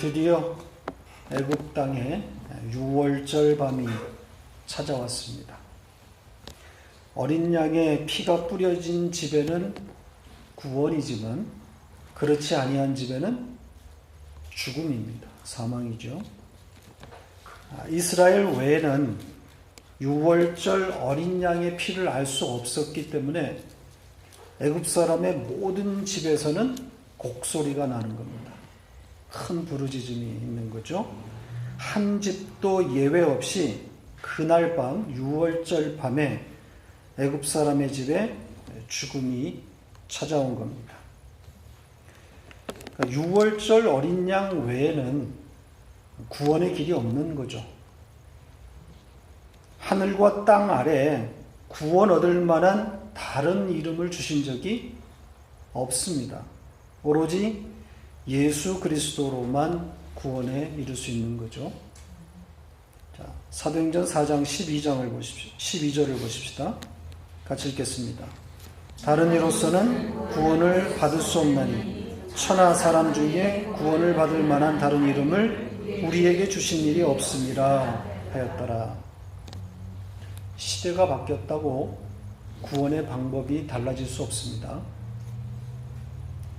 드디어 애굽 땅에 유월절 밤이 찾아왔습니다. 어린 양의 피가 뿌려진 집에는 구원이지만 그렇지 아니한 집에는 죽음입니다. 사망이죠. 이스라엘 외에는 유월절 어린 양의 피를 알 수 없었기 때문에 애굽 사람의 모든 집에서는 곡소리가 나는 겁니다. 큰 부르짖음이 있는 거죠. 한 집도 예외 없이 그날 밤 유월절 밤에 애굽 사람의 집에 죽음이 찾아온 겁니다. 그러니까 유월절 어린 양 외에는 구원의 길이 없는 거죠. 하늘과 땅 아래 구원 얻을 만한 다른 이름을 주신 적이 없습니다. 오로지 예수 그리스도로만 구원에 이를 수 있는 거죠. 자, 사도행전 4장 12장을 보십시오. 12절을 보십시다. 같이 읽겠습니다. 다른 이로서는 구원을 받을 수 없나니 천하 사람 중에 구원을 받을 만한 다른 이름을 우리에게 주신 일이 없음이라 하였더라. 시대가 바뀌었다고 구원의 방법이 달라질 수 없습니다.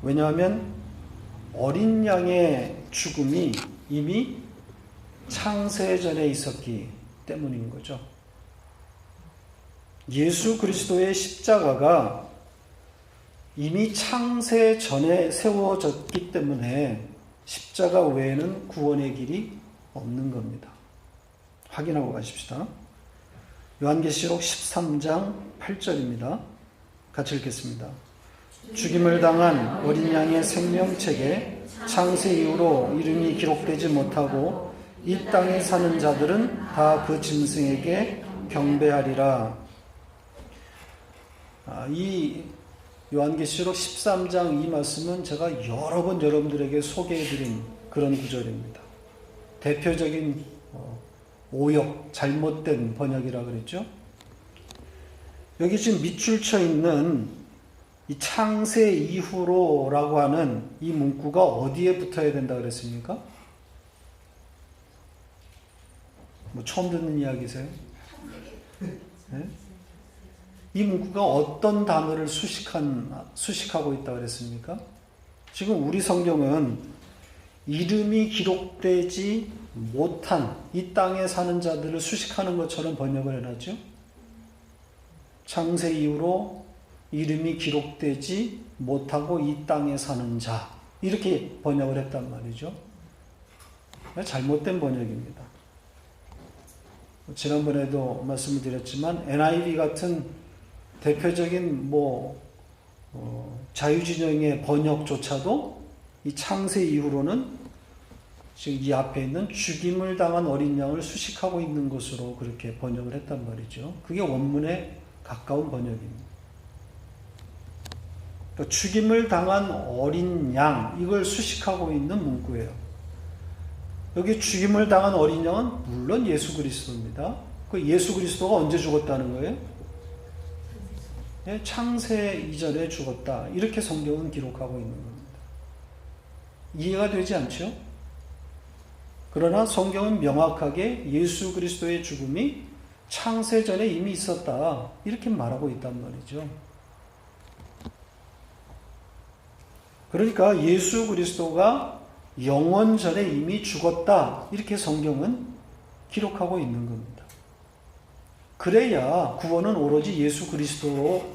왜냐하면 어린 양의 죽음이 이미 창세전에 있었기 때문인 거죠. 예수 그리스도의 십자가가 이미 창세전에 세워졌기 때문에 십자가 외에는 구원의 길이 없는 겁니다. 확인하고 가십시다. 요한계시록 13장 8절입니다. 같이 읽겠습니다. 죽임을 당한 어린 양의 생명책에 창세 이후로 이름이 기록되지 못하고 이 땅에 사는 자들은 다 그 짐승에게 경배하리라. 이 요한계시록 13장 이 말씀은 제가 여러 번 여러분들에게 소개해드린 그런 구절입니다. 대표적인 오역, 잘못된 번역이라 그랬죠. 여기 지금 밑줄 쳐 있는 이 창세 이후로라고 하는 이 문구가 어디에 붙어야 된다 그랬습니까? 뭐 처음 듣는 이야기세요? 네? 이 문구가 어떤 단어를 수식하고 있다 그랬습니까? 지금 우리 성경은 이름이 기록되지 못한 이 땅에 사는 자들을 수식하는 것처럼 번역을 해놨죠. 창세 이후로 이름이 기록되지 못하고 이 땅에 사는 자, 이렇게 번역을 했단 말이죠. 잘못된 번역입니다. 지난번에도 말씀을 드렸지만 NIV 같은 대표적인 자유진영의 번역조차도 이 창세 이후로는 지금 이 앞에 있는 죽임을 당한 어린 양을 수식하고 있는 것으로 그렇게 번역을 했단 말이죠. 그게 원문에 가까운 번역입니다. 그러니까 죽임을 당한 어린 양, 이걸 수식하고 있는 문구예요. 여기 죽임을 당한 어린 양은 물론 예수 그리스도입니다. 그 예수 그리스도가 언제 죽었다는 거예요? 창세 이전에 죽었다. 이렇게 성경은 기록하고 있는 겁니다. 이해가 되지 않죠? 그러나 성경은 명확하게 예수 그리스도의 죽음이 창세 전에 이미 있었다. 이렇게 말하고 있단 말이죠. 그러니까 예수 그리스도가 영원 전에 이미 죽었다. 이렇게 성경은 기록하고 있는 겁니다. 그래야 구원은 오로지 예수 그리스도밖에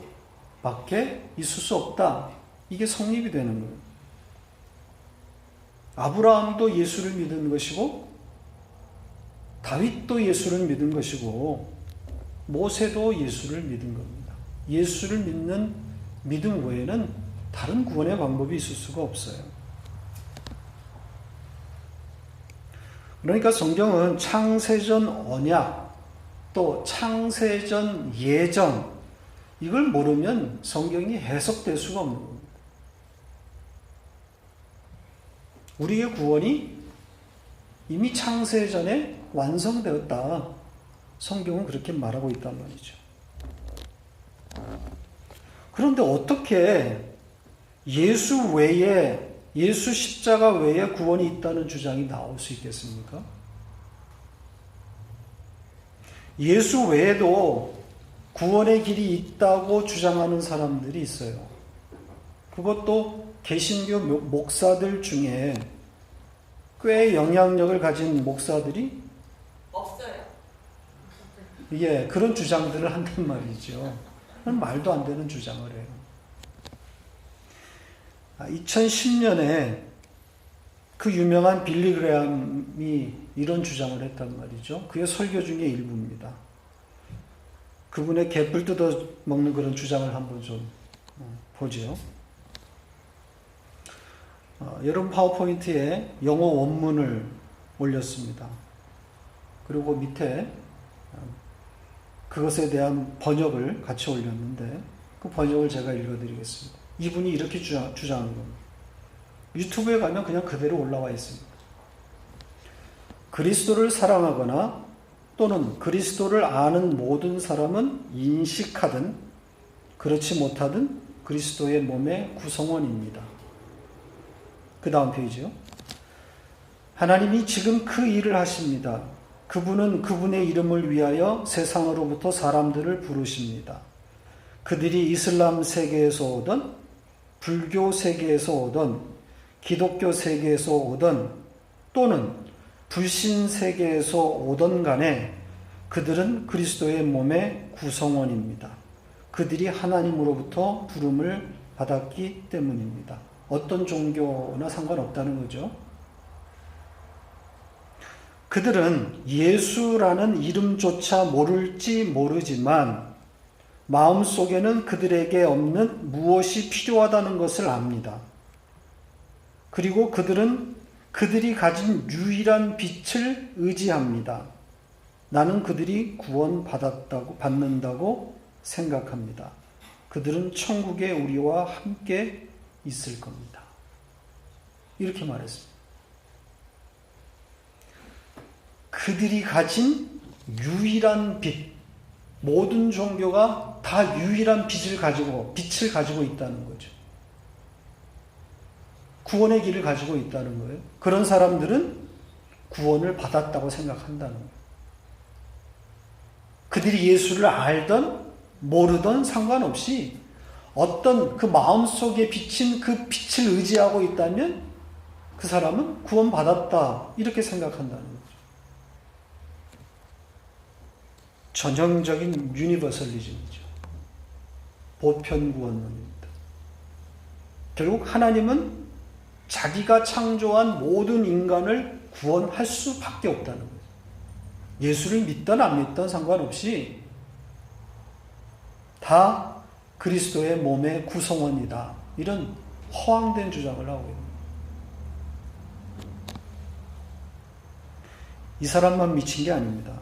있을 수 없다. 이게 성립이 되는 거예요. 아브라함도 예수를 믿은 것이고 다윗도 예수를 믿은 것이고 모세도 예수를 믿은 겁니다. 예수를 믿는 믿음 외에는 다른 구원의 방법이 있을 수가 없어요. 그러니까 성경은 창세전 언약 또 창세전 예정, 이걸 모르면 성경이 해석될 수가 없는 겁니다. 우리의 구원이 이미 창세전에 완성되었다. 성경은 그렇게 말하고 있단 말이죠. 그런데 어떻게 예수 외에 예수 십자가 외에 구원이 있다는 주장이 나올 수 있겠습니까? 예수 외에도 구원의 길이 있다고 주장하는 사람들이 있어요. 그것도 개신교 목사들 중에 꽤 영향력을 가진 목사들이 없어요. 예, 그런 주장들을 한단 말이죠. 말도 안 되는 주장을 해요. 2010년에 그 유명한 빌리 그레함이 이런 주장을 했단 말이죠. 그의 설교 중에 일부입니다. 그분의 개뿔 뜯어 먹는 그런 주장을 한번 좀 보죠. 여러분 파워포인트에 영어 원문을 올렸습니다. 그리고 밑에 그것에 대한 번역을 같이 올렸는데 그 번역을 제가 읽어드리겠습니다. 이분이 이렇게 주장하는 겁니다. 유튜브에 가면 그냥 그대로 올라와 있습니다. 그리스도를 사랑하거나 또는 그리스도를 아는 모든 사람은 인식하든 그렇지 못하든 그리스도의 몸의 구성원입니다. 그 다음 페이지요. 하나님이 지금 그 일을 하십니다. 그분은 그분의 이름을 위하여 세상으로부터 사람들을 부르십니다. 그들이 이슬람 세계에서 오던 불교 세계에서 오던 기독교 세계에서 오던 또는 불신 세계에서 오던 간에 그들은 그리스도의 몸의 구성원입니다. 그들이 하나님으로부터 부름을 받았기 때문입니다. 어떤 종교나 상관없다는 거죠. 그들은 예수라는 이름조차 모를지 모르지만 마음속에는 그들에게 없는 무엇이 필요하다는 것을 압니다. 그리고 그들은 그들이 가진 유일한 빛을 의지합니다. 나는 그들이 받는다고 생각합니다. 그들은 천국에 우리와 함께 있을 겁니다. 이렇게 말했습니다. 그들이 가진 유일한 빛, 모든 종교가 다 유일한 빛을 가지고 있다는 거죠. 구원의 길을 가지고 있다는 거예요. 그런 사람들은 구원을 받았다고 생각한다는 거예요. 그들이 예수를 알던 모르던 상관없이 어떤 그 마음속에 비친 그 빛을 의지하고 있다면 그 사람은 구원받았다 이렇게 생각한다는 거죠. 전형적인 유니버설리즘이죠. 보편구원론입니다. 결국 하나님은 자기가 창조한 모든 인간을 구원할 수밖에 없다는 거예요. 예수를 믿든 안 믿든 상관없이 다 그리스도의 몸의 구성원이다. 이런 허황된 주장을 하고 있는 거예요. 이 사람만 미친 게 아닙니다.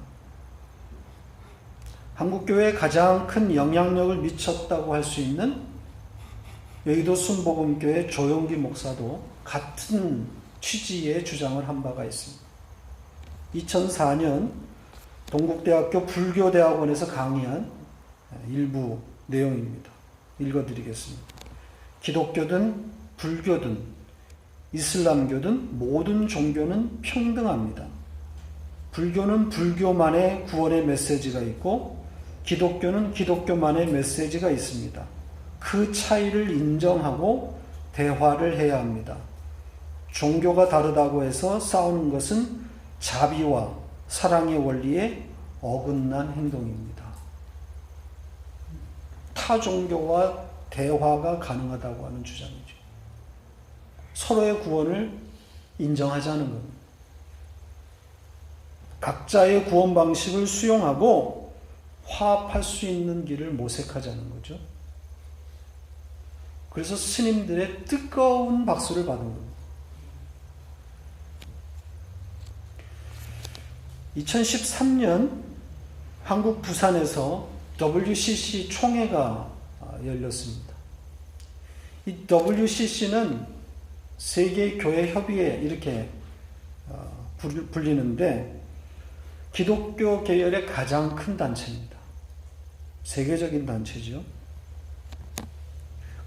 한국교회에 가장 큰 영향력을 미쳤다고 할 수 있는 여의도 순복음교회 조용기 목사도 같은 취지의 주장을 한 바가 있습니다. 2004년 동국대학교 불교대학원에서 강의한 일부 내용입니다. 읽어드리겠습니다. 기독교든 불교든 이슬람교든 모든 종교는 평등합니다. 불교는 불교만의 구원의 메시지가 있고 기독교는 기독교만의 메시지가 있습니다. 그 차이를 인정하고 대화를 해야 합니다. 종교가 다르다고 해서 싸우는 것은 자비와 사랑의 원리에 어긋난 행동입니다. 타 종교와 대화가 가능하다고 하는 주장이죠. 서로의 구원을 인정하자는 겁니다. 각자의 구원 방식을 수용하고 화합할 수 있는 길을 모색하자는 거죠. 그래서 스님들의 뜨거운 박수를 받은 겁니다. 2013년 한국 부산에서 WCC 총회가 열렸습니다. 이 WCC는 세계교회협의회 이렇게 불리는데 기독교 계열의 가장 큰 단체입니다. 세계적인 단체죠.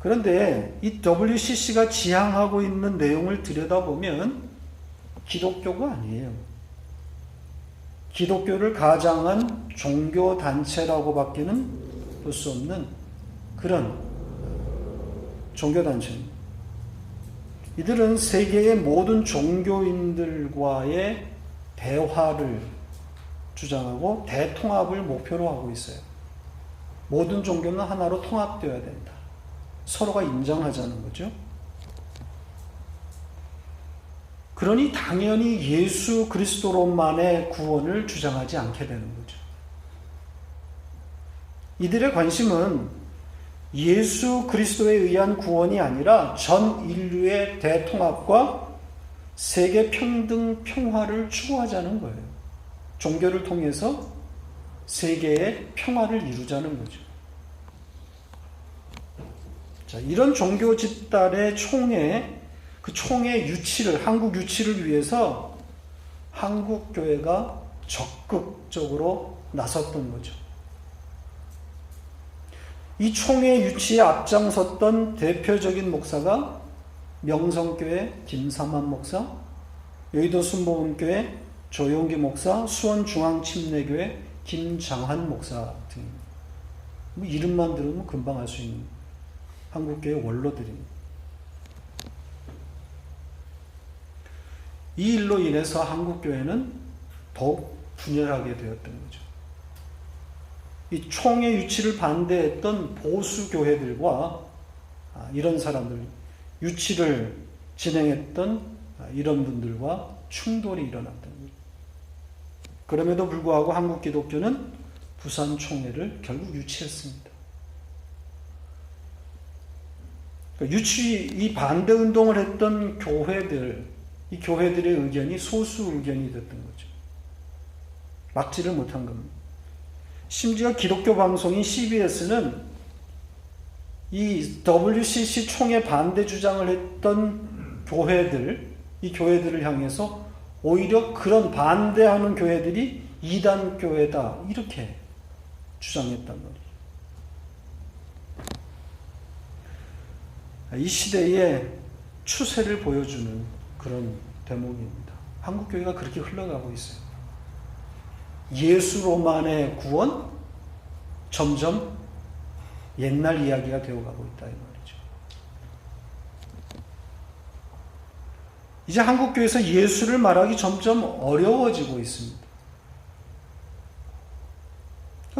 그런데 이 WCC가 지향하고 있는 내용을 들여다보면 기독교가 아니에요. 기독교를 가장한 종교단체라고밖에는 볼 수 없는 그런 종교단체입니다. 이들은 세계의 모든 종교인들과의 대화를 주장하고 대통합을 목표로 하고 있어요. 모든 종교는 하나로 통합되어야 된다. 서로가 인정하자는 거죠. 그러니 당연히 예수 그리스도로만의 구원을 주장하지 않게 되는 거죠. 이들의 관심은 예수 그리스도에 의한 구원이 아니라 전 인류의 대통합과 세계 평등 평화를 추구하자는 거예요. 종교를 통해서 세계의 평화를 이루자는 거죠. 자, 이런 종교 집단의 그 총의 유치를, 한국 유치를 위해서 한국 교회가 적극적으로 나섰던 거죠. 이 총회 유치에 앞장섰던 대표적인 목사가 명성교회 김삼환 목사, 여의도 순복음교회 조용기 목사, 수원중앙침례교회 김장한 목사 등입니다. 이름만 들으면 금방 알 수 있는 한국교회 원로들입니다. 이 일로 인해서 한국교회는 더욱 분열하게 되었던 거죠. 이 총회 유치를 반대했던 보수교회들과 이런 사람들, 유치를 진행했던 이런 분들과 충돌이 일어났던 거죠. 그럼에도 불구하고 한국 기독교는 부산 총회를 결국 유치했습니다. 이 반대 운동을 했던 교회들, 이 교회들의 의견이 소수 의견이 됐던 거죠. 막지를 못한 겁니다. 심지어 기독교 방송인 CBS는 이 WCC 총회 반대 주장을 했던 교회들, 이 교회들을 향해서 오히려 그런 반대하는 교회들이 이단 교회다 이렇게 주장했단 말이에요. 이 시대의 추세를 보여주는 그런 대목입니다. 한국 교회가 그렇게 흘러가고 있어요. 예수로만의 구원 점점 옛날 이야기가 되어가고 있다 이 말이죠. 이제 한국 교회에서 예수를 말하기 점점 어려워지고 있습니다.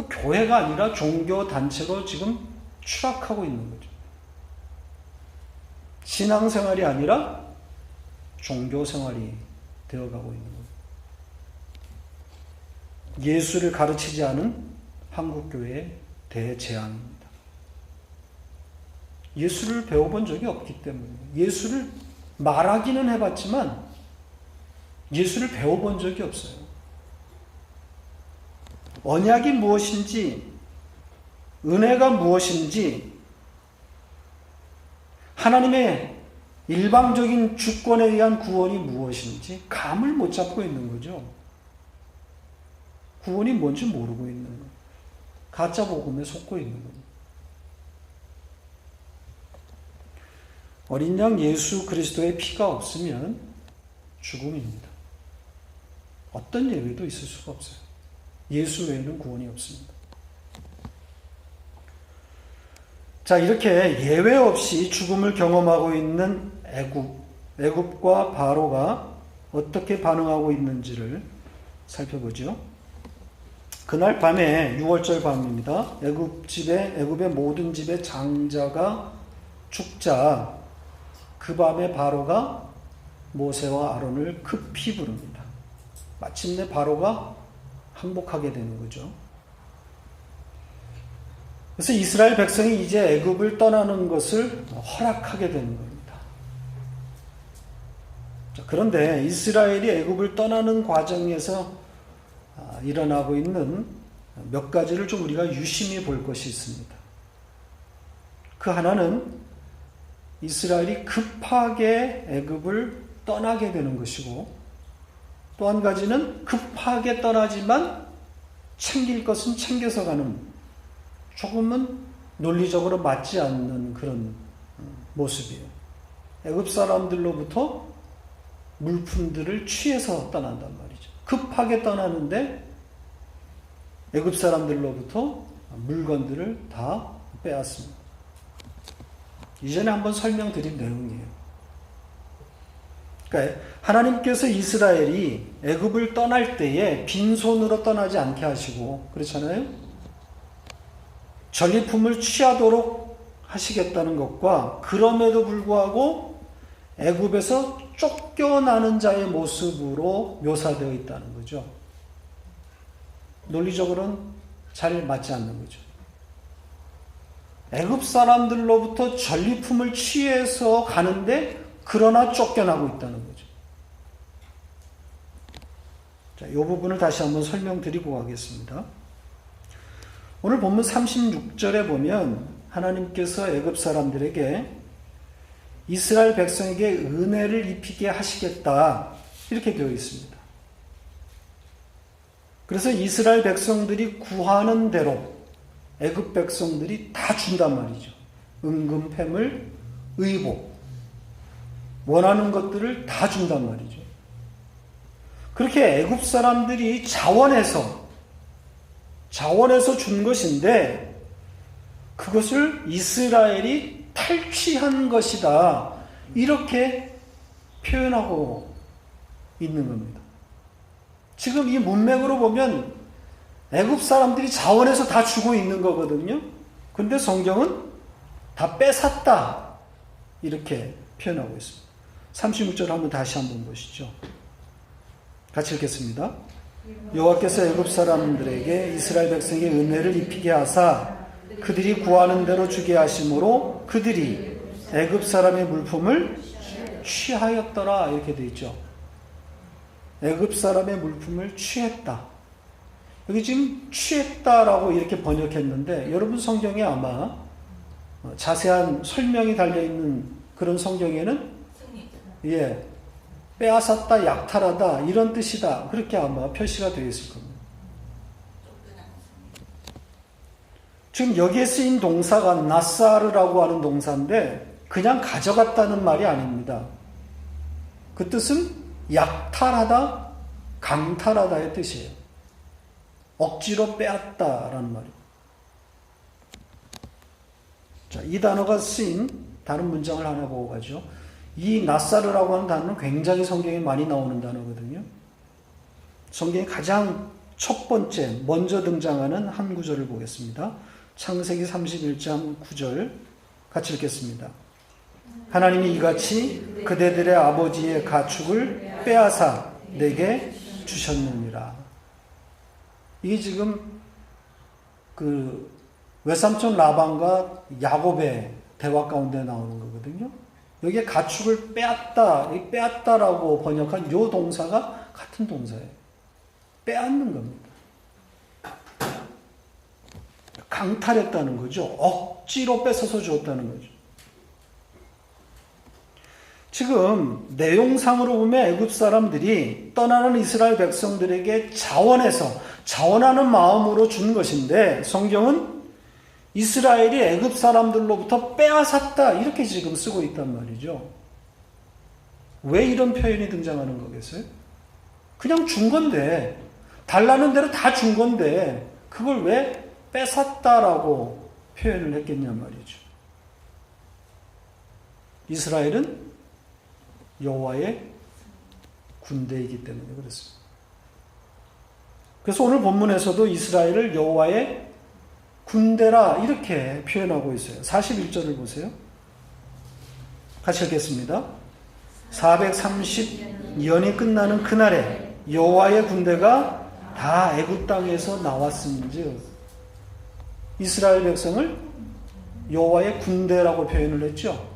교회가 아니라 종교 단체로 지금 추락하고 있는 거죠. 신앙생활이 아니라 종교생활이 되어가고 있는 거죠. 예수를 가르치지 않은 한국교회의 대재앙입니다. 예수를 배워본 적이 없기 때문에 예수를 말하기는 해봤지만 예수를 배워본 적이 없어요. 언약이 무엇인지, 은혜가 무엇인지, 하나님의 일방적인 주권에 의한 구원이 무엇인지 감을 못 잡고 있는 거죠. 구원이 뭔지 모르고 있는 거예요. 가짜 복음에 속고 있는 거예요. 어린 양 예수 그리스도의 피가 없으면 죽음입니다. 어떤 예외도 있을 수가 없어요. 예수 외에는 구원이 없습니다. 자, 이렇게 예외 없이 죽음을 경험하고 있는 애굽과 바로가 어떻게 반응하고 있는지를 살펴보죠. 그날 밤에 6월절 밤입니다. 애굽의 모든 집의 장자가 죽자 그 밤에 바로가 모세와 아론을 급히 부릅니다. 마침내 바로가 항복하게 되는 거죠. 그래서 이스라엘 백성이 이제 애굽을 떠나는 것을 허락하게 되는 겁니다. 그런데 이스라엘이 애굽을 떠나는 과정에서 일어나고 있는 몇 가지를 좀 우리가 유심히 볼 것이 있습니다. 그 하나는 이스라엘이 급하게 애굽을 떠나게 되는 것이고, 또 한 가지는 급하게 떠나지만 챙길 것은 챙겨서 가는, 조금은 논리적으로 맞지 않는 그런 모습이에요. 애굽 사람들로부터 물품들을 취해서 떠난단 말이죠. 급하게 떠나는데 애굽 사람들로부터 물건들을 다 빼앗습니다. 이전에 한번 설명드린 내용이에요. 그러니까 하나님께서 이스라엘이 애굽을 떠날 때에 빈손으로 떠나지 않게 하시고 그렇잖아요. 전리품을 취하도록 하시겠다는 것과 그럼에도 불구하고 애굽에서 쫓겨나는 자의 모습으로 묘사되어 있다는 거죠. 논리적으로는 잘 맞지 않는 거죠. 애굽 사람들로부터 전리품을 취해서 가는데 그러나 쫓겨나고 있다는 거죠. 자, 이 부분을 다시 한번 설명드리고 가겠습니다. 오늘 본문 36절에 보면 하나님께서 애굽 사람들에게 이스라엘 백성에게 은혜를 입히게 하시겠다 이렇게 되어 있습니다. 그래서 이스라엘 백성들이 구하는 대로 애굽 백성들이 다 준단 말이죠. 은금, 패물, 의복 원하는 것들을 다 준단 말이죠. 그렇게 애굽 사람들이 자원해서 준 것인데 그것을 이스라엘이 탈취한 것이다. 이렇게 표현하고 있는 겁니다. 지금 이 문맥으로 보면 애굽 사람들이 자원해서 다 주고 있는 거거든요. 근데 성경은 다 뺏었다. 이렇게 표현하고 있습니다. 36절 한번 다시 한번 보시죠. 같이 읽겠습니다. 여호와께서 애굽 사람들에게 이스라엘 백성에게 은혜를 입히게 하사 그들이 구하는 대로 주게 하심으로 그들이 애굽 사람의 물품을 취하였더라 이렇게 되어 있죠. 애굽 사람의 물품을 취했다. 여기 지금 취했다라고 이렇게 번역했는데 여러분 성경에 아마 자세한 설명이 달려있는 그런 성경에는 빼앗았다, 약탈하다 이런 뜻이다 그렇게 아마 표시가 되어 있을 겁니다. 지금 여기에 쓰인 동사가 나사르라고 하는 동사인데 그냥 가져갔다는 말이 아닙니다. 그 뜻은 약탈하다, 강탈하다의 뜻이에요. 억지로 빼앗다라는 말이에요. 자, 이 단어가 쓰인 다른 문장을 하나 보고 가죠. 이 나사르라고 하는 단어는 굉장히 성경에 많이 나오는 단어거든요. 성경에 가장 첫 번째 먼저 등장하는 한 구절을 보겠습니다. 창세기 31장 9절 같이 읽겠습니다. 하나님이 이같이 그대들의 아버지의 가축을 빼앗아 내게 주셨느니라. 이게 지금 그 외삼촌 라반과 야곱의 대화 가운데 나오는 거거든요. 여기에 가축을 빼앗다, 빼앗다라고 번역한 이 동사가 같은 동사예요. 빼앗는 겁니다. 강탈했다는 거죠. 억지로 뺏어서 주었다는 거죠. 지금 내용상으로 보면 애굽 사람들이 떠나는 이스라엘 백성들에게 자원하는 마음으로 준 것인데 성경은 이스라엘이 애굽 사람들로부터 빼앗았다 이렇게 지금 쓰고 있단 말이죠. 왜 이런 표현이 등장하는 거겠어요? 그냥 준 건데 달라는 대로 다 준 건데 그걸 왜 뺏었다라고 표현을 했겠냔 말이죠. 이스라엘은 여호와의 군대이기 때문에 그렇습니다. 그래서 오늘 본문에서도 이스라엘을 여호와의 군대라 이렇게 표현하고 있어요. 41절을 보세요. 같이 읽겠습니다. 430년이 끝나는 그날에 여호와의 군대가 다 애굽 땅에서 나왔음인즉 이스라엘 백성을 여호와의 군대라고 표현을 했죠.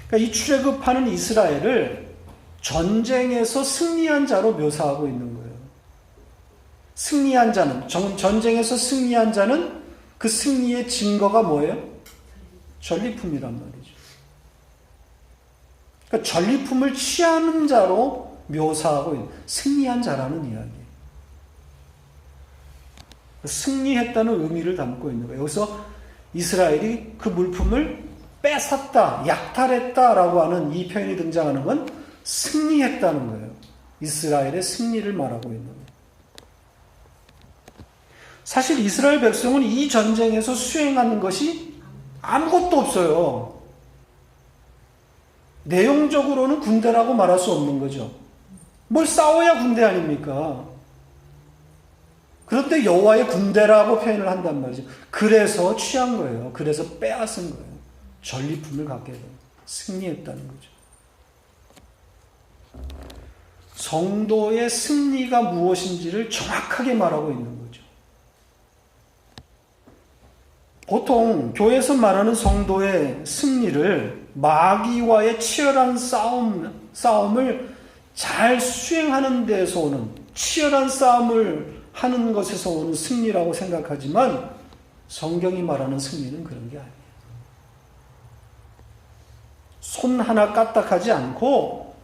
그러니까 이 출애굽하는 이스라엘을 전쟁에서 승리한 자로 묘사하고 있는 거예요. 승리한 자는, 전쟁에서 승리한 자는 그 승리의 증거가 뭐예요? 전리품이란 말이죠. 그러니까 전리품을 취하는 자로 묘사하고 있는, 승리한 자라는 이야기예요. 승리했다는 의미를 담고 있는 거예요. 여기서 이스라엘이 그 물품을 뺏었다, 약탈했다라고 하는 이 표현이 등장하는 건 승리했다는 거예요. 이스라엘의 승리를 말하고 있는 거예요. 사실 이스라엘 백성은 이 전쟁에서 수행한 것이 아무것도 없어요. 내용적으로는 군대라고 말할 수 없는 거죠. 뭘 싸워야 군대 아닙니까? 그런데 여호와의 군대라고 표현을 한단 말이죠. 그래서 취한 거예요. 그래서 빼앗은 거예요. 전리품을 갖게 돼요. 승리했다는 거죠. 성도의 승리가 무엇인지를 정확하게 말하고 있는 거죠. 보통 교회에서 말하는 성도의 승리를 마귀와의 치열한 싸움을 잘 수행하는 데서 오는, 치열한 싸움을 하는 것에서 오는 승리라고 생각하지만 성경이 말하는 승리는 그런 게 아니에요. 손 하나 까딱하지 않고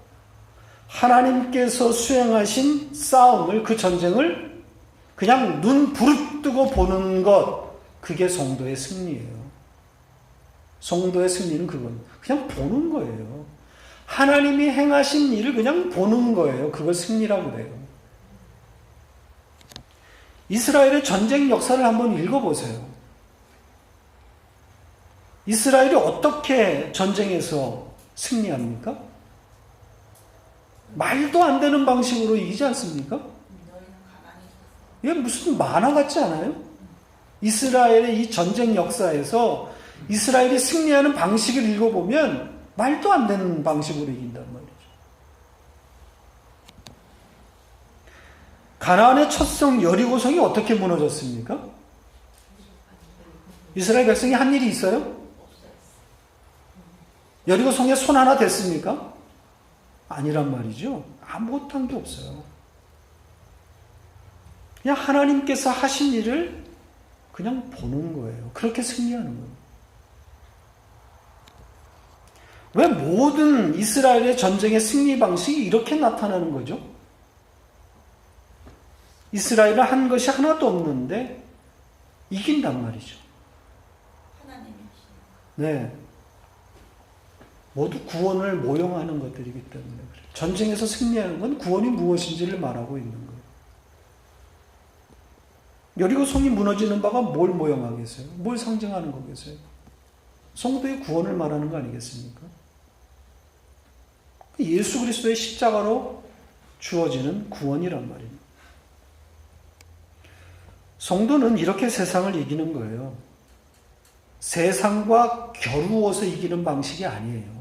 하나님께서 수행하신 싸움을, 그 전쟁을 그냥 눈 부릅뜨고 보는 것, 그게 성도의 승리예요. 성도의 승리는 그건 그냥 보는 거예요. 하나님이 행하신 일을 그냥 보는 거예요. 그걸 승리라고 그래요. 이스라엘의 전쟁 역사를 한번 읽어보세요. 이스라엘이 어떻게 전쟁에서 승리합니까? 말도 안 되는 방식으로 이기지 않습니까? 이게 무슨 만화 같지 않아요? 이스라엘의 이 전쟁 역사에서 이스라엘이 승리하는 방식을 읽어보면 말도 안 되는 방식으로 이긴단 말이죠. 가나안의 첫 성 여리고성이 어떻게 무너졌습니까? 이스라엘 백성이 한 일이 있어요? 여리고성에 손 하나 댔습니까? 아니란 말이죠. 아무것도 한 게 없어요. 그냥 하나님께서 하신 일을 그냥 보는 거예요. 그렇게 승리하는 거예요. 왜 모든 이스라엘의 전쟁의 승리 방식이 이렇게 나타나는 거죠? 이스라엘은 한 것이 하나도 없는데 이긴단 말이죠. 네. 모두 구원을 모형하는 것들이기 때문에 그래요. 전쟁에서 승리하는 건 구원이 무엇인지를 말하고 있는 거예요. 여리고성이 무너지는 바가 뭘 모형하겠어요? 뭘 상징하는 거겠어요? 성도의 구원을 말하는 거 아니겠습니까? 예수 그리스도의 십자가로 주어지는 구원이란 말입니다. 성도는 이렇게 세상을 이기는 거예요. 세상과 겨루어서 이기는 방식이 아니에요.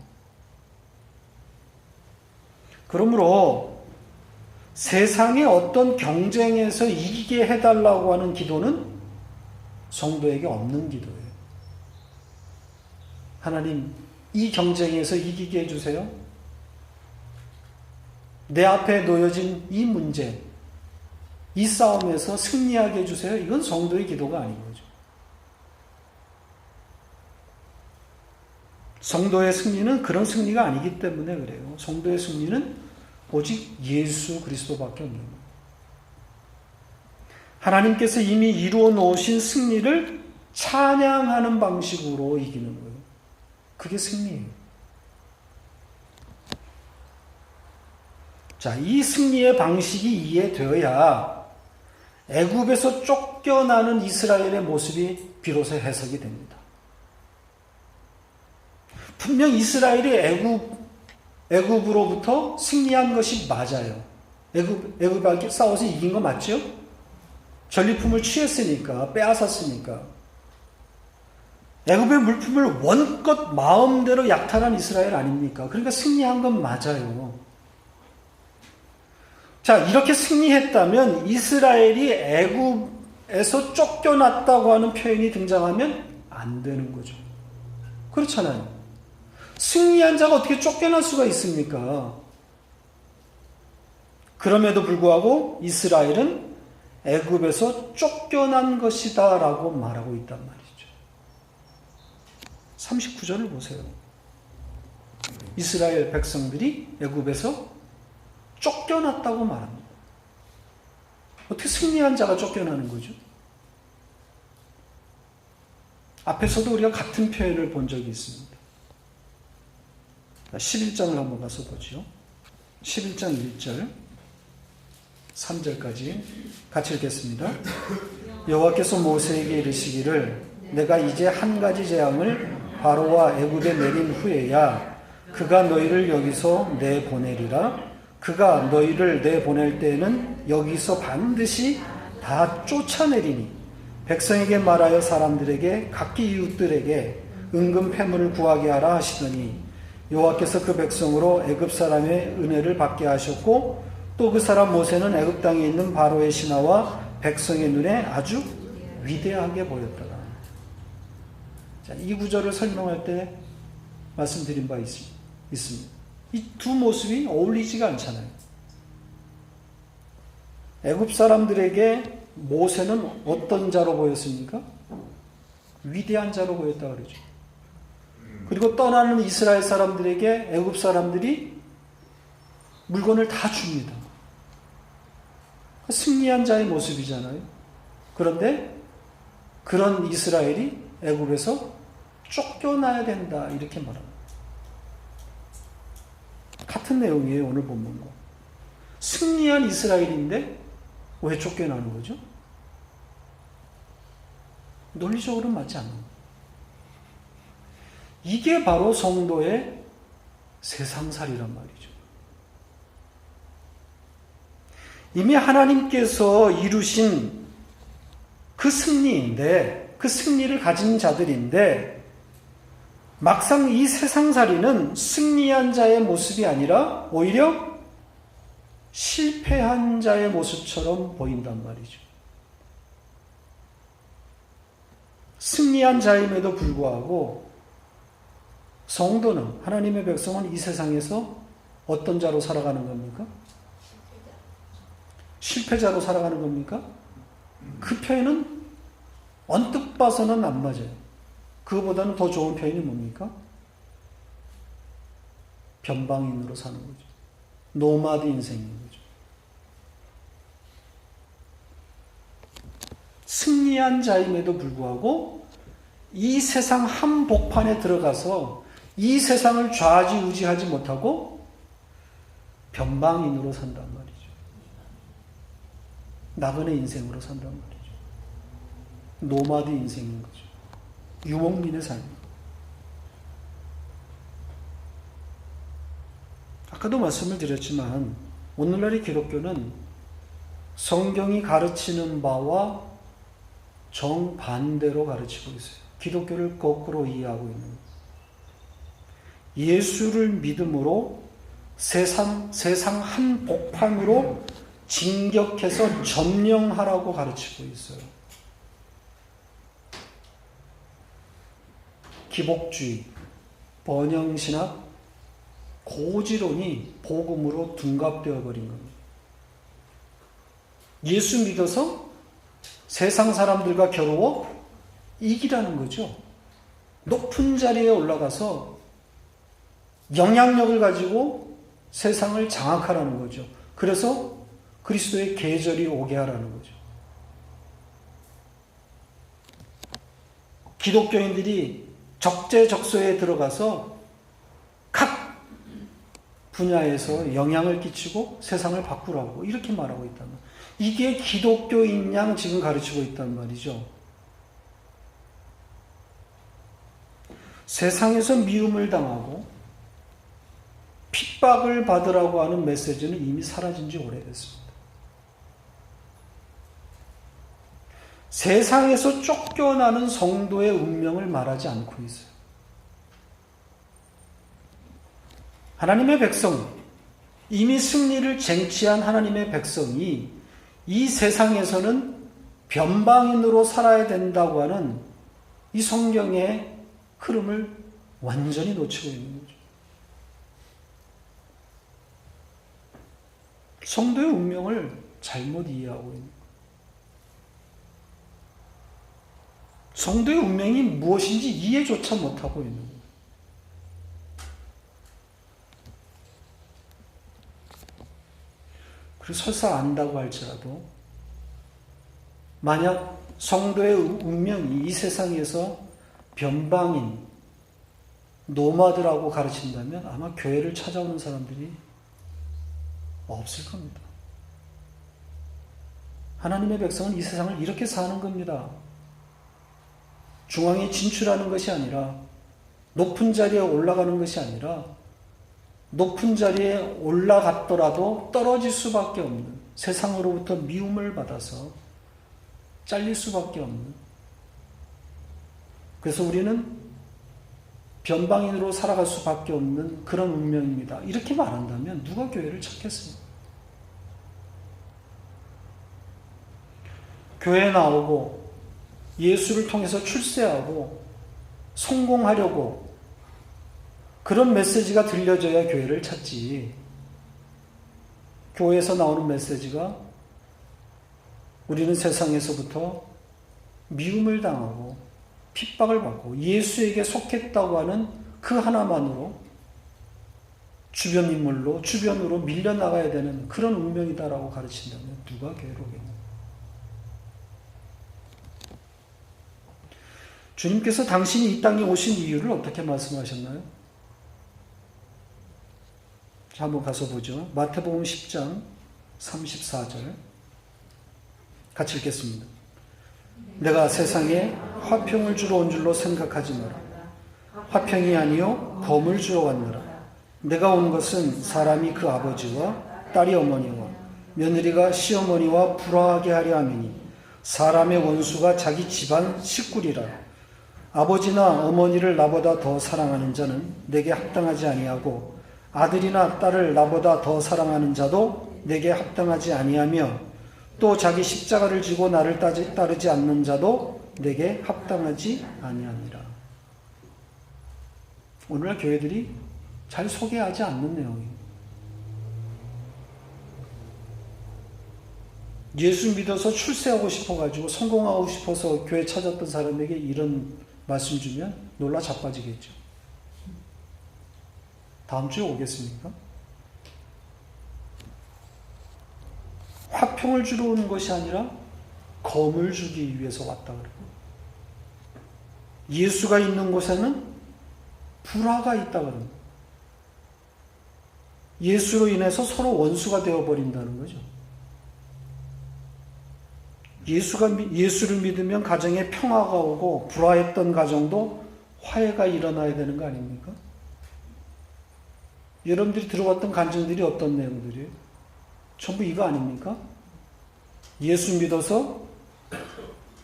그러므로 세상의 어떤 경쟁에서 이기게 해달라고 하는 기도는 성도에게 없는 기도예요. 하나님, 이 경쟁에서 이기게 해주세요. 내 앞에 놓여진 이 문제, 이 싸움에서 승리하게 해주세요. 이건 성도의 기도가 아닌 거죠. 성도의 승리는 그런 승리가 아니기 때문에 그래요. 성도의 승리는 오직 예수 그리스도밖에 없는 거예요. 하나님께서 이미 이루어 놓으신 승리를 찬양하는 방식으로 이기는 거예요. 그게 승리예요. 자, 이 승리의 방식이 이해되어야 애굽에서 쫓겨나는 이스라엘의 모습이 비로소 해석이 됩니다. 분명 이스라엘이 애굽으로부터 승리한 것이 맞아요. 애굽하고 싸워서 이긴 거 맞죠? 전리품을 취했으니까, 빼앗았으니까. 애굽의 물품을 원껏 마음대로 약탈한 이스라엘 아닙니까? 그러니까 승리한 건 맞아요. 자, 이렇게 승리했다면 이스라엘이 애굽에서 쫓겨났다고 하는 표현이 등장하면 안 되는 거죠. 그렇잖아요. 승리한 자가 어떻게 쫓겨날 수가 있습니까? 그럼에도 불구하고 이스라엘은 애굽에서 쫓겨난 것이다 라고 말하고 있단 말이죠. 39절을 보세요. 이스라엘 백성들이 애굽에서 쫓겨났다고 말합니다. 어떻게 승리한 자가 쫓겨나는 거죠? 앞에서도 우리가 같은 표현을 본 적이 있습니다. 11장을 한번 가서 보죠. 11장 1절 3절까지 같이 읽겠습니다. 여호와께서 모세에게 이르시기를 내가 이제 한 가지 재앙을 바로와 애굽에 내린 후에야 그가 너희를 여기서 내보내리라. 그가 너희를 내보낼 때에는 여기서 반드시 다 쫓아내리니 백성에게 말하여 사람들에게 각기 이웃들에게 은금 패물을 구하게 하라 하시더니 여호와께서 그 백성으로 애굽 사람의 은혜를 받게 하셨고 또 그 사람 모세는 애굽 땅에 있는 바로의 신하와 백성의 눈에 아주 위대하게 보였더라. 자, 이 구절을 설명할 때 말씀드린 바 있습니다. 이 두 모습이 어울리지가 않잖아요. 애굽 사람들에게 모세는 어떤 자로 보였습니까? 위대한 자로 보였다 그러죠. 그리고 떠나는 이스라엘 사람들에게 애굽 사람들이 물건을 다 줍니다. 승리한 자의 모습이잖아요. 그런데 그런 이스라엘이 애굽에서 쫓겨나야 된다 이렇게 말합니다. 같은 내용이에요. 오늘 본문과. 승리한 이스라엘인데 왜 쫓겨나는 거죠? 논리적으로는 맞지 않는 거예요. 이게 바로 성도의 세상살이란 말이죠. 이미 하나님께서 이루신 그 승리인데, 그 승리를 가진 자들인데, 막상 이 세상살이는 승리한 자의 모습이 아니라 오히려 실패한 자의 모습처럼 보인단 말이죠. 승리한 자임에도 불구하고 성도는, 하나님의 백성은 이 세상에서 어떤 자로 살아가는 겁니까? 실패자로 살아가는 겁니까? 그 표현은 언뜻 봐서는 안 맞아요. 그거보다는 더 좋은 표현이 뭡니까? 변방인으로 사는 거죠. 노마드 인생인 거죠. 승리한 자임에도 불구하고 이 세상 한복판에 들어가서 이 세상을 좌지우지하지 못하고 변방인으로 산단 말이죠. 나그네 인생으로 산단 말이죠. 노마드 인생인 거죠. 유목민의 삶. 아까도 말씀을 드렸지만 오늘날의 기독교는 성경이 가르치는 바와 정반대로 가르치고 있어요. 기독교를 거꾸로 이해하고 있는 거예요. 예수를 믿음으로 세상 한복판으로 진격해서 점령하라고 가르치고 있어요. 기복주의, 번영신학, 고지론이 복음으로 둔갑되어 버린 겁니다. 예수 믿어서 세상 사람들과 겨루어 이기라는 거죠. 높은 자리에 올라가서 영향력을 가지고 세상을 장악하라는 거죠. 그래서 그리스도의 계절이 오게 하라는 거죠. 기독교인들이 적재적소에 들어가서 각 분야에서 영향을 끼치고 세상을 바꾸라고 이렇게 말하고 있단 말이에요. 이게 기독교인 양 지금 가르치고 있단 말이죠. 세상에서 미움을 당하고 핍박을 받으라고 하는 메시지는 이미 사라진 지 오래됐습니다. 세상에서 쫓겨나는 성도의 운명을 말하지 않고 있어요. 하나님의 백성, 이미 승리를 쟁취한 하나님의 백성이 이 세상에서는 변방인으로 살아야 된다고 하는 이 성경의 흐름을 완전히 놓치고 있는 거죠. 성도의 운명을 잘못 이해하고 있는 거예요. 성도의 운명이 무엇인지 이해조차 못하고 있는 거예요. 그리고 설사 안다고 할지라도 만약 성도의 운명이 이 세상에서 변방인, 노마드라고 가르친다면 아마 교회를 찾아오는 사람들이 없을 겁니다. 하나님의 백성은 이 세상을 이렇게 사는 겁니다. 중앙에 진출하는 것이 아니라, 높은 자리에 올라가는 것이 아니라, 높은 자리에 올라갔더라도 떨어질 수밖에 없는, 세상으로부터 미움을 받아서 잘릴 수밖에 없는. 그래서 우리는 변방인으로 살아갈 수밖에 없는 그런 운명입니다. 이렇게 말한다면 누가 교회를 찾겠습니까? 교회에 나오고 예수를 통해서 출세하고 성공하려고 그런 메시지가 들려져야 교회를 찾지. 교회에서 나오는 메시지가 우리는 세상에서부터 미움을 당하고 핍박을 받고 예수에게 속했다고 하는 그 하나만으로 주변 인물로, 주변으로 밀려나가야 되는 그런 운명이다라고 가르친다면 누가 교회로 오겠는가? 주님께서 당신이 이 땅에 오신 이유를 어떻게 말씀하셨나요? 자, 한번 가서 보죠. 마태복음 10장 34절 같이 읽겠습니다. 내가 세상에 화평을 주러 온 줄로 생각하지 마라. 화평이 아니요 검을 주러 왔노라. 내가 온 것은 사람이 그 아버지와 딸이 어머니와 며느리가 시어머니와 불화하게 하려 함이니 사람의 원수가 자기 집안 식구리라. 아버지나 어머니를 나보다 더 사랑하는 자는 내게 합당하지 아니하고 아들이나 딸을 나보다 더 사랑하는 자도 내게 합당하지 아니하며 또 자기 십자가를 지고 나를 따르지 않는 자도 내게 합당하지 아니하니라. 오늘날 교회들이 잘 소개하지 않는 내용입니다. 예수 믿어서 출세하고 싶어가지고 성공하고 싶어서 교회 찾았던 사람에게 이런 말씀 주면 놀라 자빠지겠죠. 다음 주에 오겠습니까? 화평을 주러 오는 것이 아니라 검을 주기 위해서 왔다 그래요. 예수가 있는 곳에는 불화가 있다 그럽니다. 예수로 인해서 서로 원수가 되어버린다는 거죠. 예수를 믿으면 가정에 평화가 오고 불화했던 가정도 화해가 일어나야 되는 거 아닙니까? 여러분들이 들어왔던 간증들이 어떤 내용들이에요? 전부 이거 아닙니까? 예수 믿어서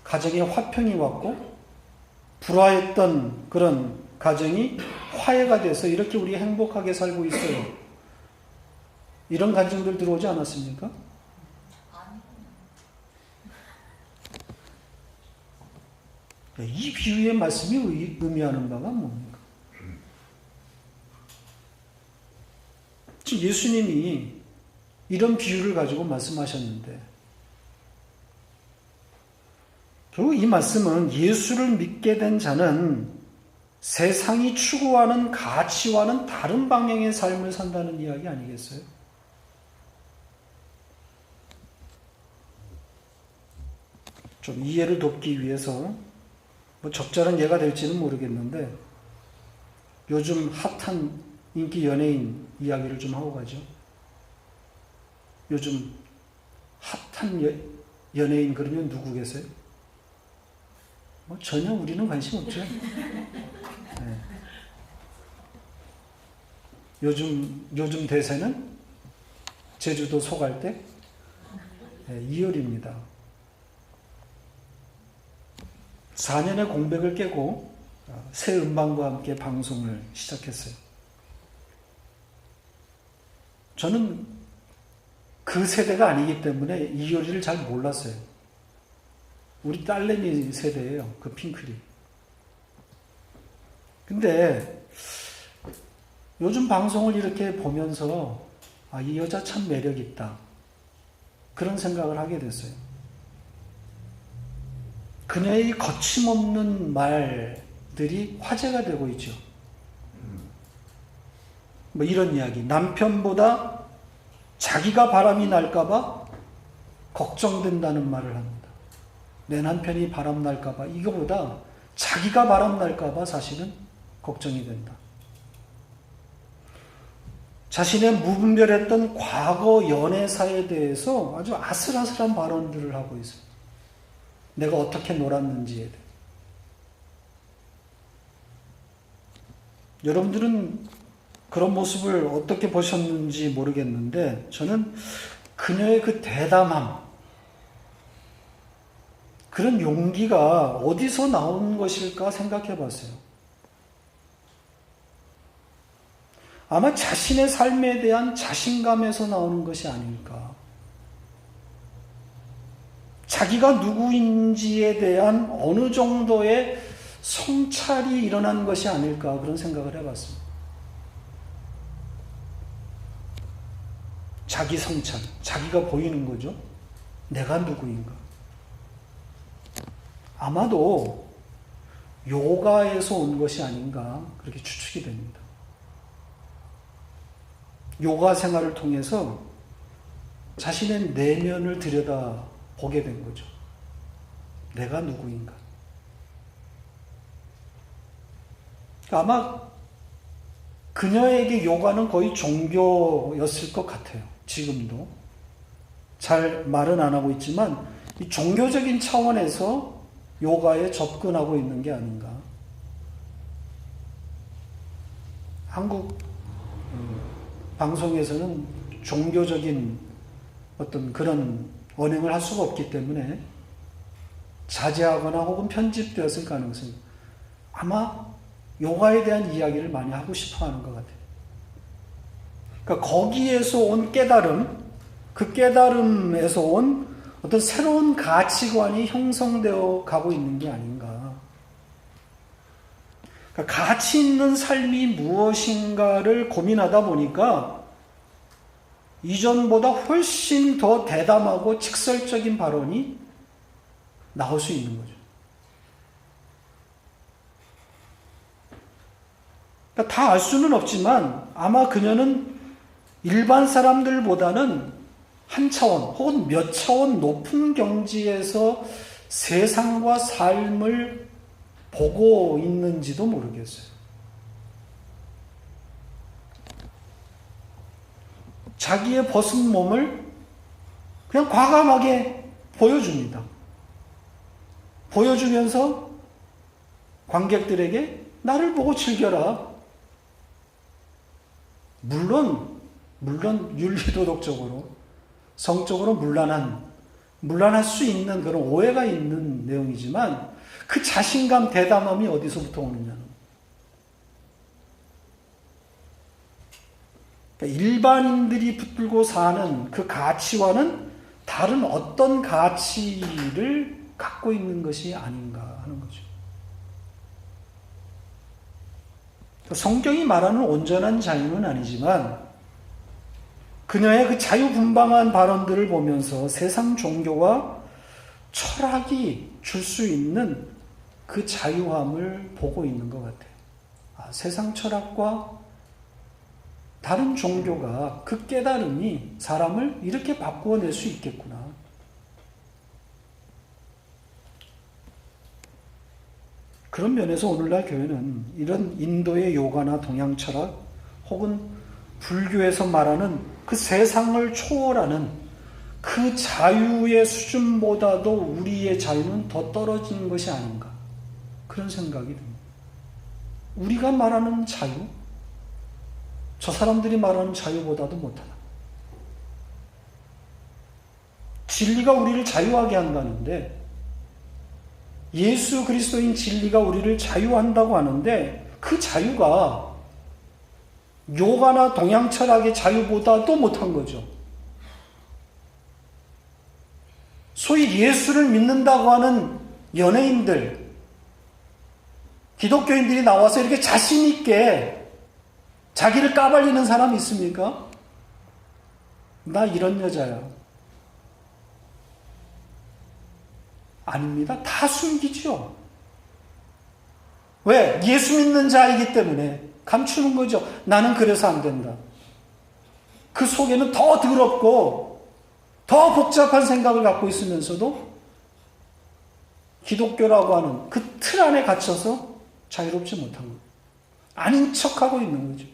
가정에 화평이 왔고 불화했던 그런 가정이 화해가 돼서 이렇게 우리 행복하게 살고 있어요. 이런 간증들 들어오지 않았습니까? 이 비유의 말씀이 의미하는 바가 뭡니까? 지금 예수님이 이런 비유를 가지고 말씀하셨는데 결국 이 말씀은 예수를 믿게 된 자는 세상이 추구하는 가치와는 다른 방향의 삶을 산다는 이야기 아니겠어요? 좀 이해를 돕기 위해서 적절한 예가 될지는 모르겠는데 요즘 핫한 인기 연예인 이야기를 좀 하고 가죠. 요즘 핫한 연예인 그러면 누구 계세요? 전혀 우리는 관심 없죠. 네. 요즘 대세는 제주도 소갈대 이효리입니다. 4년의 공백을 깨고 새 음반과 함께 방송을 시작했어요. 저는 그 세대가 아니기 때문에 이효리를 잘 몰랐어요. 우리 딸내미 세대예요. 그 핑클이. 근데 요즘 방송을 이렇게 보면서 이 여자 참 매력 있다. 그런 생각을 하게 됐어요. 그녀의 거침없는 말들이 화제가 되고 있죠. 이런 이야기. 남편보다 자기가 바람이 날까봐 걱정된다는 말을 합니다. 내 남편이 바람 날까봐 이거보다 자기가 바람날까봐 사실은 걱정이 된다. 자신의 무분별했던 과거 연애사에 대해서 아주 아슬아슬한 발언들을 하고 있어요. 내가 어떻게 놀았는지에 대해. 여러분들은 그런 모습을 어떻게 보셨는지 모르겠는데 저는 그녀의 그 대담함, 그런 용기가 어디서 나온 것일까 생각해 봤어요. 아마 자신의 삶에 대한 자신감에서 나오는 것이 아닐까. 자기가 누구인지에 대한 어느 정도의 성찰이 일어난 것이 아닐까 그런 생각을 해봤습니다. 자기 성찰, 자기가 보이는 거죠. 내가 누구인가. 아마도 요가에서 온 것이 아닌가 그렇게 추측이 됩니다. 요가 생활을 통해서 자신의 내면을 들여다보게 된 거죠. 내가 누구인가. 아마 그녀에게 요가는 거의 종교였을 것 같아요. 지금도. 잘 말은 안 하고 있지만 이 종교적인 차원에서 요가에 접근하고 있는 게 아닌가. 한국 방송에서는 종교적인 어떤 그런 언행을 할 수가 없기 때문에 자제하거나 혹은 편집되었을 가능성이 아마 요가에 대한 이야기를 많이 하고 싶어 하는 것 같아요. 그러니까 거기에서 온 깨달음, 그 깨달음에서 온 어떤 새로운 가치관이 형성되어 가고 있는 게 아닌가. 그러니까 가치 있는 삶이 무엇인가를 고민하다 보니까 이전보다 훨씬 더 대담하고 직설적인 발언이 나올 수 있는 거죠. 그러니까 다 알 수는 없지만 아마 그녀는 일반 사람들보다는 한 차원 혹은 몇 차원 높은 경지에서 세상과 삶을 보고 있는지도 모르겠어요. 자기의 벗은 몸을 그냥 과감하게 보여줍니다. 보여주면서 관객들에게 나를 보고 즐겨라. 물론 윤리도덕적으로 성적으로 문란할 수 있는 그런 오해가 있는 내용이지만 그 자신감, 대담함이 어디서부터 오느냐는. 그러니까 일반인들이 붙들고 사는 그 가치와는 다른 어떤 가치를 갖고 있는 것이 아닌가 하는 거죠. 성경이 말하는 온전한 자유는 아니지만 그녀의 그 자유분방한 발언들을 보면서 세상 종교와 철학이 줄 수 있는 그 자유함을 보고 있는 것 같아요. 세상 철학과 다른 종교가 그 깨달음이 사람을 이렇게 바꾸어낼 수 있겠구나. 그런 면에서 오늘날 교회는 이런 인도의 요가나 동양 철학 혹은 불교에서 말하는 그 세상을 초월하는 그 자유의 수준보다도 우리의 자유는 더 떨어지는 것이 아닌가 그런 생각이 듭니다. 우리가 말하는 자유, 저 사람들이 말하는 자유보다도 못하다. 진리가 우리를 자유하게 한다는데 예수 그리스도인 진리가 우리를 자유한다고 하는데 그 자유가 요가나 동양 철학의 자유보다도 못한 거죠. 소위 예수를 믿는다고 하는 연예인들, 기독교인들이 나와서 이렇게 자신 있게 자기를 까발리는 사람이 있습니까? 나 이런 여자야. 아닙니다. 다 숨기죠. 왜? 예수 믿는 자이기 때문에 감추는 거죠. 나는 그래서 안 된다. 그 속에는 더 더럽고 더 복잡한 생각을 갖고 있으면서도 기독교라고 하는 그 틀 안에 갇혀서 자유롭지 못한 거예요. 아닌 척하고 있는 거죠.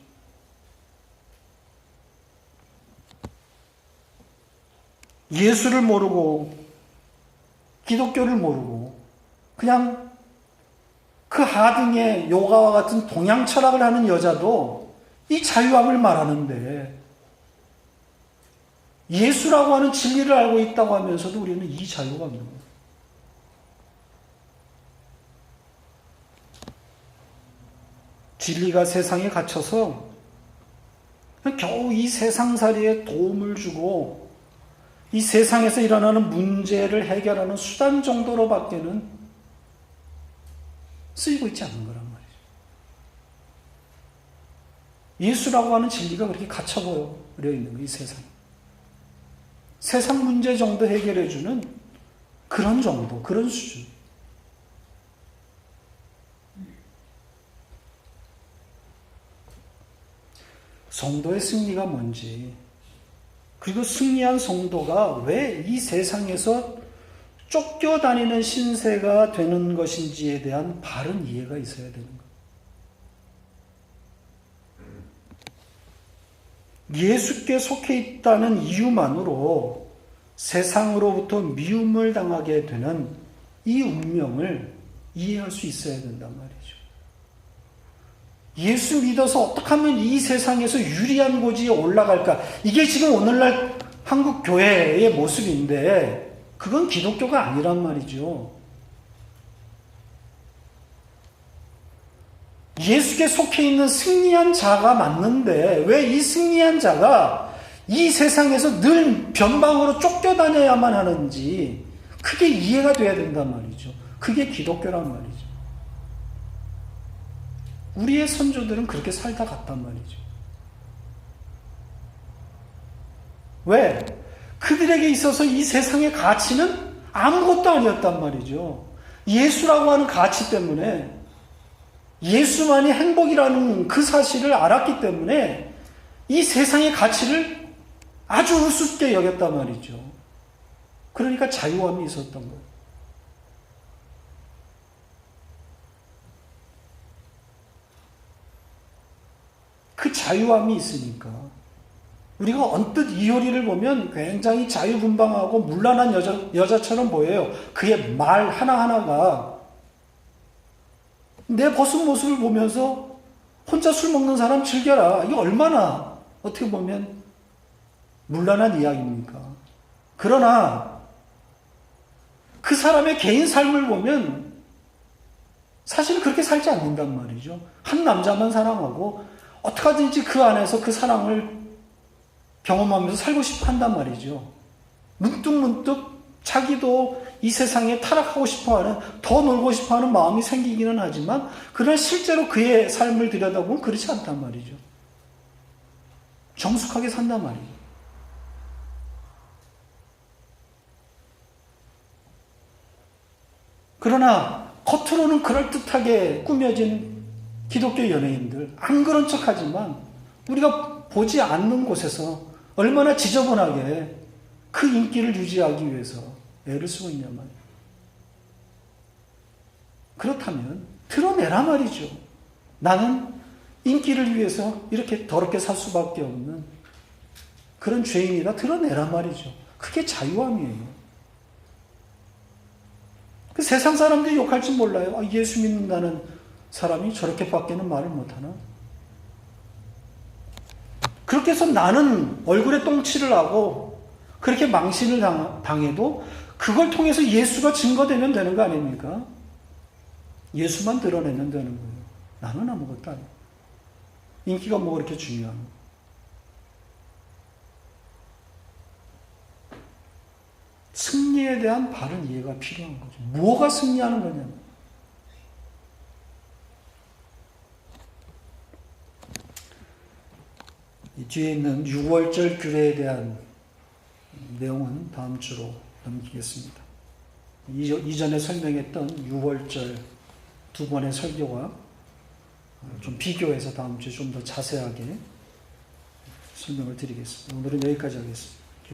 예수를 모르고 기독교를 모르고 그냥 그 하등의 요가와 같은 동양 철학을 하는 여자도 이 자유함을 말하는데 예수라고 하는 진리를 알고 있다고 하면서도 우리는 이 자유가 없는 거예요. 진리가 세상에 갇혀서 겨우 이 세상살이에 도움을 주고 이 세상에서 일어나는 문제를 해결하는 수단 정도로밖에는 쓰이고 있지 않는 거란 말이죠. 예수라고 하는 진리가 그렇게 갇혀버려 있는 거예요, 이 세상에. 세상 문제 정도 해결해주는 그런 정도, 그런 수준. 성도의 승리가 뭔지, 그리고 승리한 성도가 왜 이 세상에서 쫓겨다니는 신세가 되는 것인지에 대한 바른 이해가 있어야 되는 거예요. 예수께 속해 있다는 이유만으로 세상으로부터 미움을 당하게 되는 이 운명을 이해할 수 있어야 된단 말이죠. 예수 믿어서 어떻게 하면 이 세상에서 유리한 고지에 올라갈까? 이게 지금 오늘날 한국 교회의 모습인데 그건 기독교가 아니란 말이죠. 예수께 속해 있는 승리한 자가 맞는데 왜 이 승리한 자가 이 세상에서 늘 변방으로 쫓겨다녀야만 하는지 그게 이해가 돼야 된단 말이죠. 그게 기독교란 말이죠. 우리의 선조들은 그렇게 살다 갔단 말이죠. 왜? 그들에게 있어서 이 세상의 가치는 아무것도 아니었단 말이죠. 예수라고 하는 가치 때문에 예수만이 행복이라는 그 사실을 알았기 때문에 이 세상의 가치를 아주 우습게 여겼단 말이죠. 그러니까 자유함이 있었던 거예요. 그 자유함이 있으니까 우리가 언뜻 이효리를 보면 굉장히 자유분방하고 문란한 여자처럼 보여요. 그의 말 하나하나가 내 벗은 모습을 보면서 혼자 술 먹는 사람 즐겨라. 이게 얼마나 어떻게 보면 문란한 이야기입니까? 그러나 그 사람의 개인 삶을 보면 사실 그렇게 살지 않는단 말이죠. 한 남자만 사랑하고 어떻게 하든지 그 안에서 그 사랑을 경험하면서 살고 싶어 한단 말이죠. 문득문득 자기도 이 세상에 타락하고 싶어하는, 더 놀고 싶어하는 마음이 생기기는 하지만 그러나 실제로 그의 삶을 들여다보면 그렇지 않단 말이죠. 정숙하게 산단 말이죠. 그러나 겉으로는 그럴듯하게 꾸며진 기독교 연예인들, 안 그런 척하지만 우리가 보지 않는 곳에서 얼마나 지저분하게 그 인기를 유지하기 위해서 애를 쓰고 있냔 말이에요. 그렇다면 드러내라 말이죠. 나는 인기를 위해서 이렇게 더럽게 살 수밖에 없는 그런 죄인이다. 드러내라 말이죠. 그게 자유함이에요. 그 세상 사람들이 욕할지 몰라요. 예수 믿는다는 사람이 저렇게밖에는 말을 못하나? 그렇게 해서 나는 얼굴에 똥칠을 하고 그렇게 망신을 당해도 그걸 통해서 예수가 증거되면 되는 거 아닙니까? 예수만 드러내면 되는 거예요. 나는 아무것도 아니에요. 인기가 뭐가 그렇게 중요한 거예요. 승리에 대한 바른 이해가 필요한 거죠. 뭐가 승리하는 거냐면 이 뒤에 있는 6월절 규례에 대한 내용은 다음 주로 넘기겠습니다. 이전에 설명했던 6월절 두 번의 설교와 좀 비교해서 다음 주에 좀 더 자세하게 설명을 드리겠습니다. 오늘은 여기까지 하겠습니다.